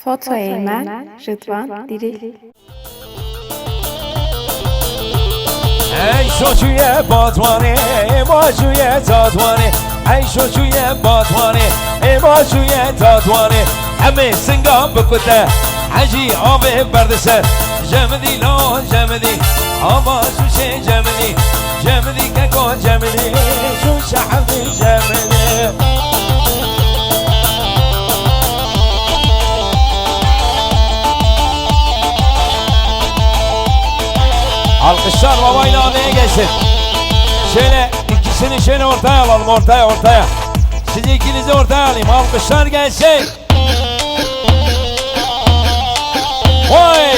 فوتوی من رضوان دیری. ای شوچوی بادوانه ماجوی دادوانه، ای شوچوی بادوانه ماجوی دادوانه، همه سنگام بکده حجی آب بردسر، جمدی لون جمدی آبا شوشه جمدی جمدی ککو جمدی شوشه حبی جمدی. Alkışlar babayla neye geçsin? Şöyle ikisini şöyle ortaya alalım, ortaya. Siz ikinizi ortaya alayım, alkışlar gelsin. Vay!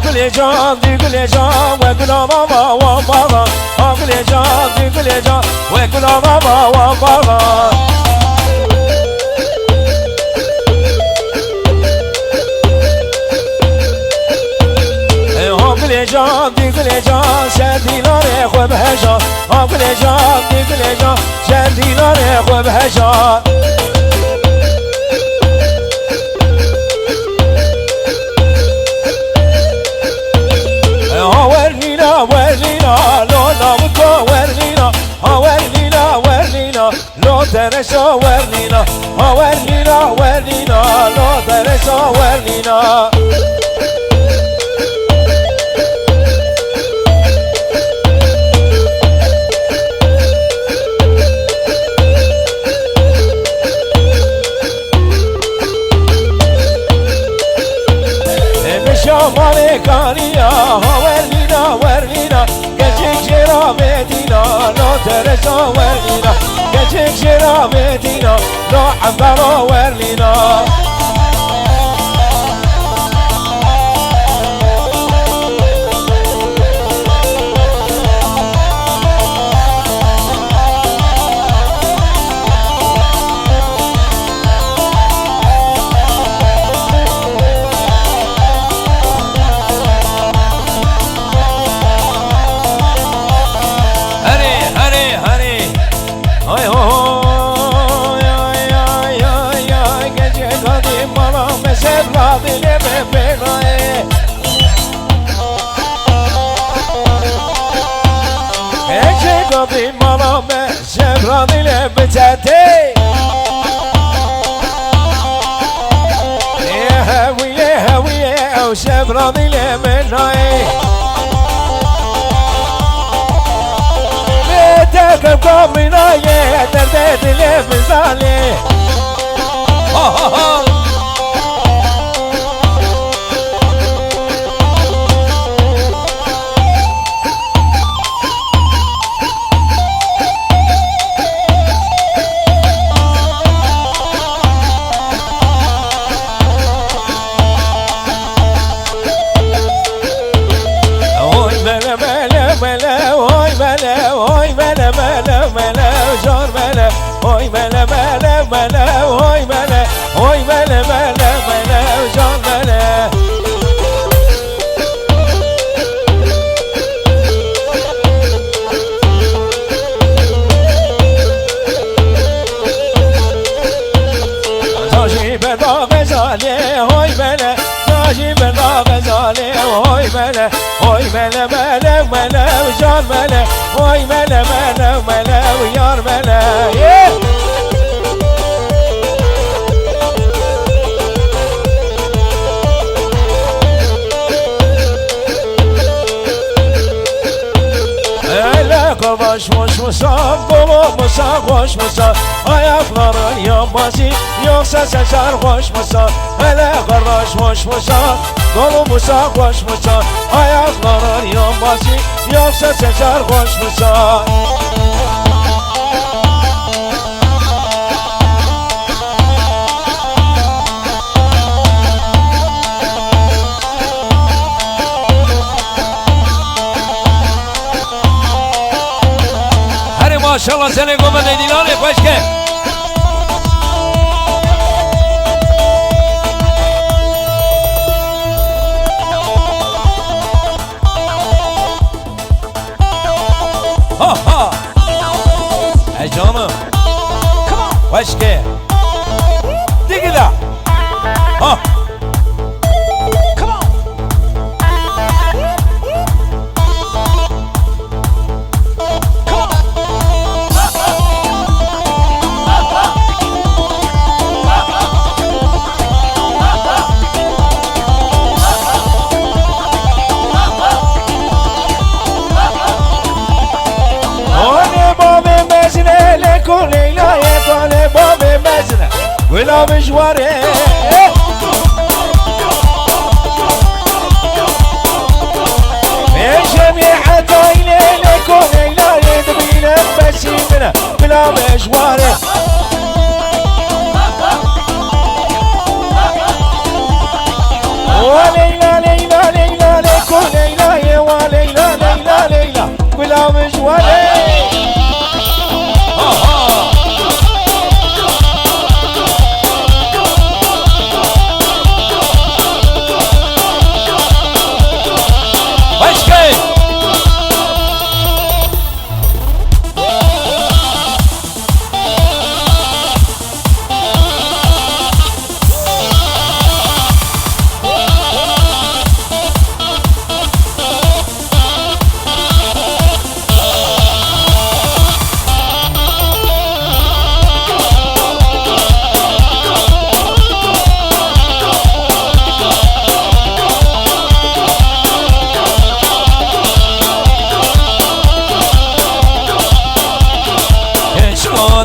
Gülecan, gülecan, ve gülama ve bana. Gülecan, gülecan, ve gülama ve bana. Gülecan, gülecan, sen dilare xwe bhejan. Gülecan, gülecan, sen dilare xwe bhejan. ورلينا لونا وكو ورلينا ورلينا لو درشا ورلينا ورلينا لو درشا ورلينا. Şamane kaniya ورلينا geçik şera medina lo teresa ورلينا geçik şera medina lo ambara ورلينا. Ecegadi malame şebran ile bitete. Heviye o şebran ile menay. Betek kaminaye derde dile mizali. Ha ha ha. Oy mele mele mele oy mele oy mele mele mele can mele. Taşı beda bezale oy mele taşı beda bezale oy mele mele mele can mele oy mele mele mele yar mele. olmuşsan, dol olmuşsan, koşmuşsan ayakların yanması, yoksa sen sarhoşmuşsan. Hele kardeş hoşmuşsan, dolmuşsan, koşmuşsan ayakların yanması, yoksa sen sarhoşmuşsan. Maşallah seni komen edilen başka. Ha ha. Canım. Başka. Digida. Ha. ولا مشواري جميع عيني لكم لا يدبينا بس منا بلا مشواري وليلى ليلى ليلى لكم ليلى وليلى ليلى ليلى بلا مشواري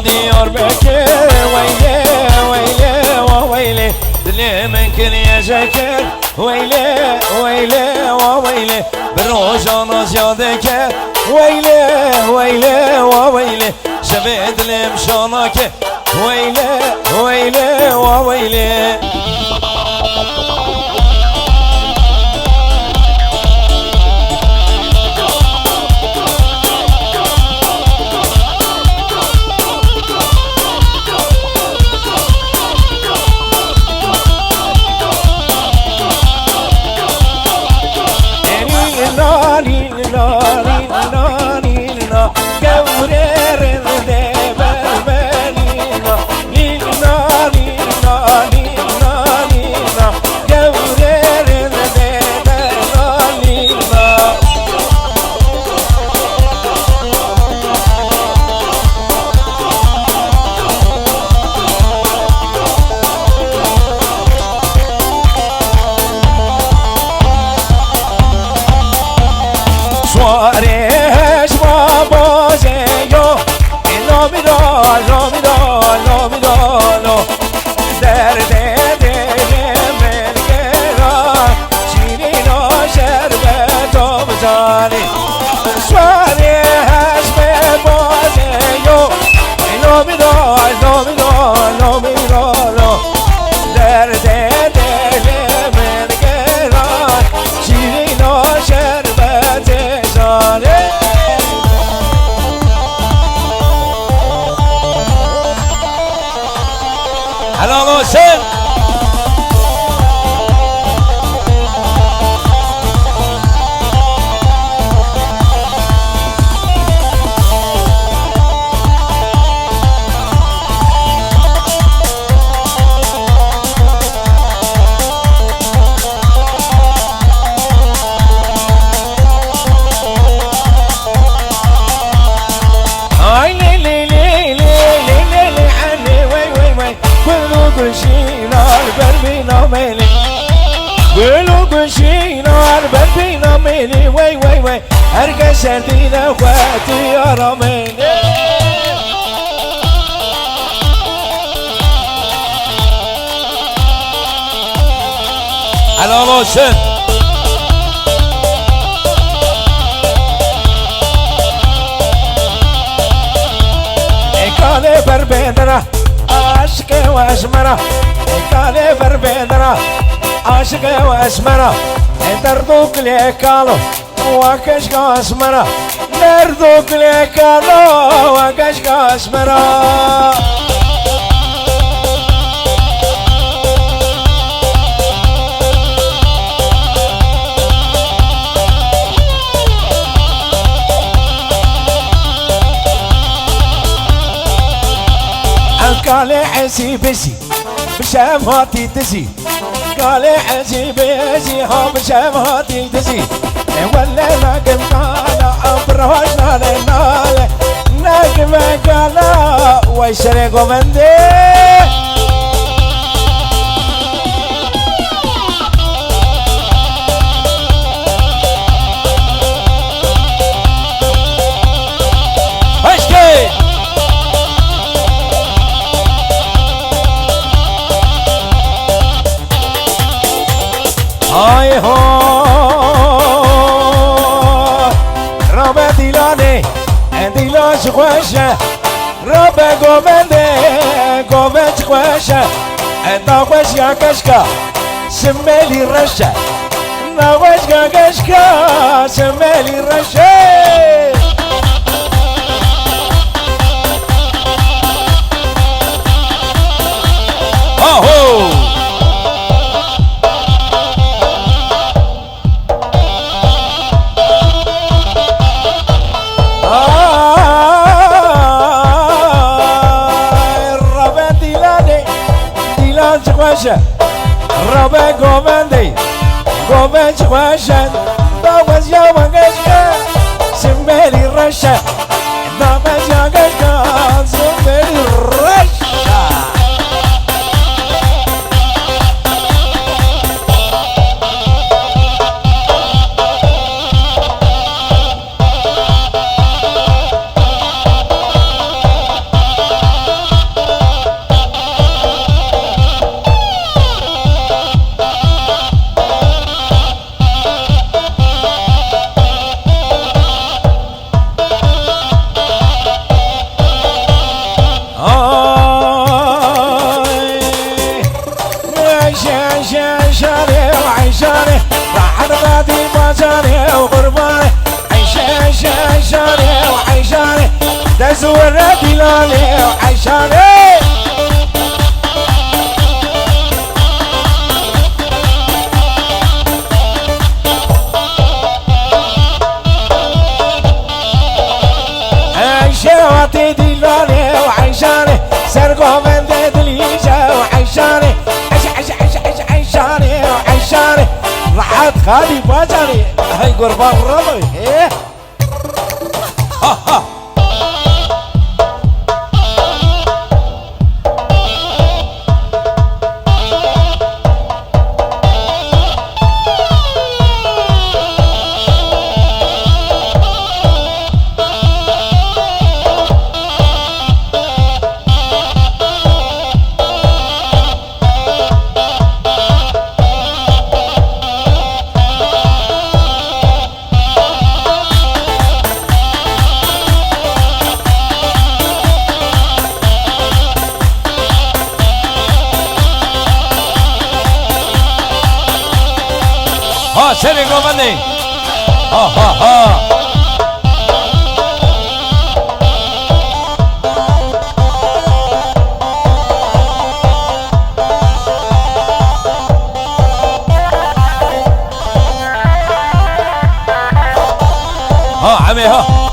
Diyarbakır veyle veyle va veyle dilimin kiriye zeker veyle veyle va veyle bir rojana ziyadeke veyle veyle va veyle şebe dilim şanake veyle veyle va veyle Suarez baboze yo lo midolo derde dilim gera şirino şerbet obzani Suarez baboze yo lo midolo derde dilim gera şirino şerbet helal olsun. هرقى سردينا اخواتي يا رمين على راسن كالي بربندرة عاشق واسمرة كالي بربندرة عاشق واسمرة دردوك لي كالو وكشك اسمرة دردوك لي كالو وكشك اسمرة قال عزي بزي بشام هاتي دزي قال عزي بزي ها بشام هاتي دزي ولا ناقم قال أبرهاجنا لنال ناقم قال ويشرق مندي هاي هو ربا ديلاني ديلاش خوشه ربا قومنش خوشه دا خوش يا كشكا سمالي رشا دا خوش يا كشكا سمالي رشا اهو ربا قومندي قومنش خوشن داوز يا وقشكا سمالي رشا داوز يا قشكا سمالي رشا زور دلالي وعيشاني عيشواتي دلالي وعيشاني سرقوا من دليجة وعيشاني عيشاني وعيشاني راحت خالي باجاني هاي قربان ربي ها ها سري قومني ها ها ها ها عمي ها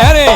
هني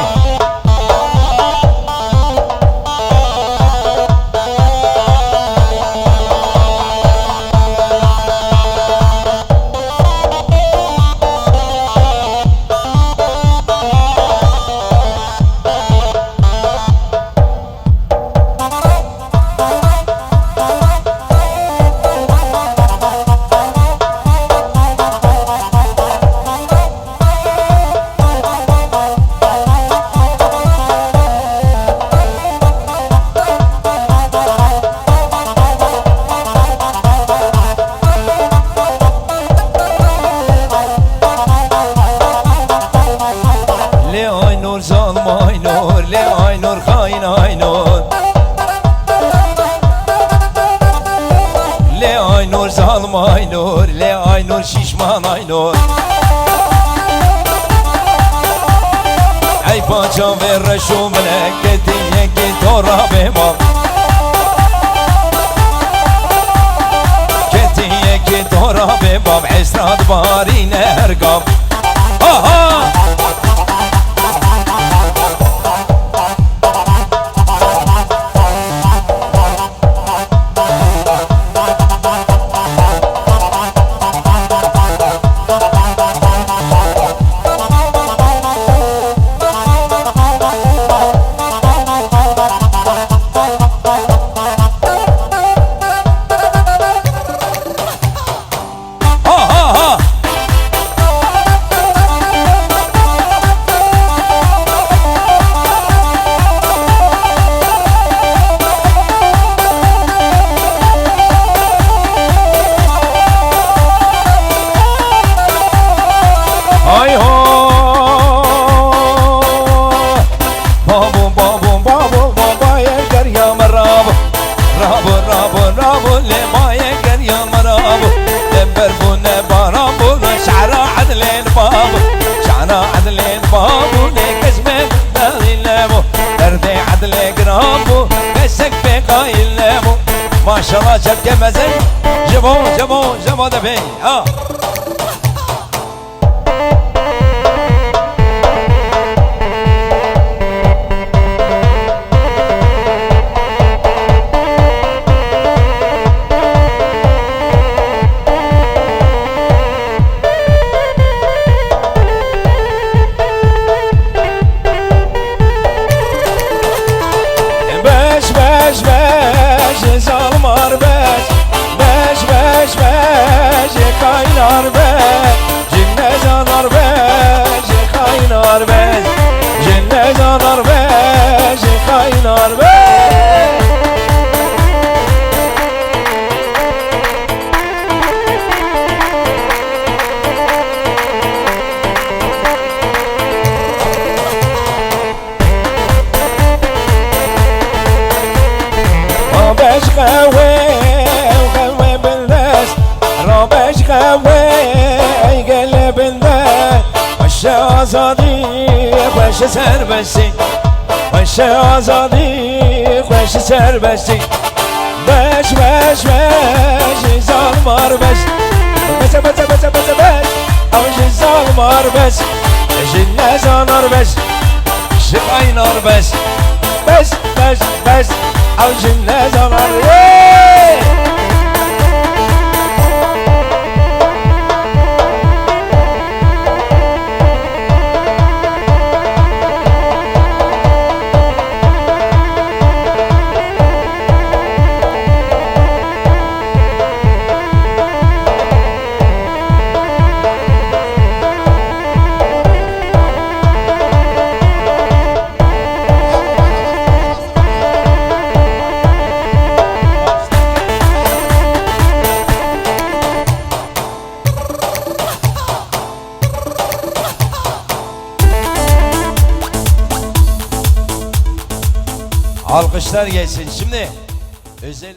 Aynur zalim Aynur, le Aynur şişman Aynur. Ey paçam ve reşu meleketi yeki tora bemam. Keti yeki tora bemam, esrad barine hergam. Aha! Maşallah çepke mezen Jabo da bey ha. Beş salmar beş, beş kaynar beş, cinnet anar beş, kaynar beş, cinnet anar beş, kaynar beş. Beş kahve bildes, beş kahve gele bildes. Başı azadi, başı serbesti, başı azadi, başı serbesti. Beş zalmar beş, beş, avcı zalmar beş, jinne zanar beş, Şıkaynar beş. beş. Avcın ne zaman Alkışlar gelsin. Şimdi özel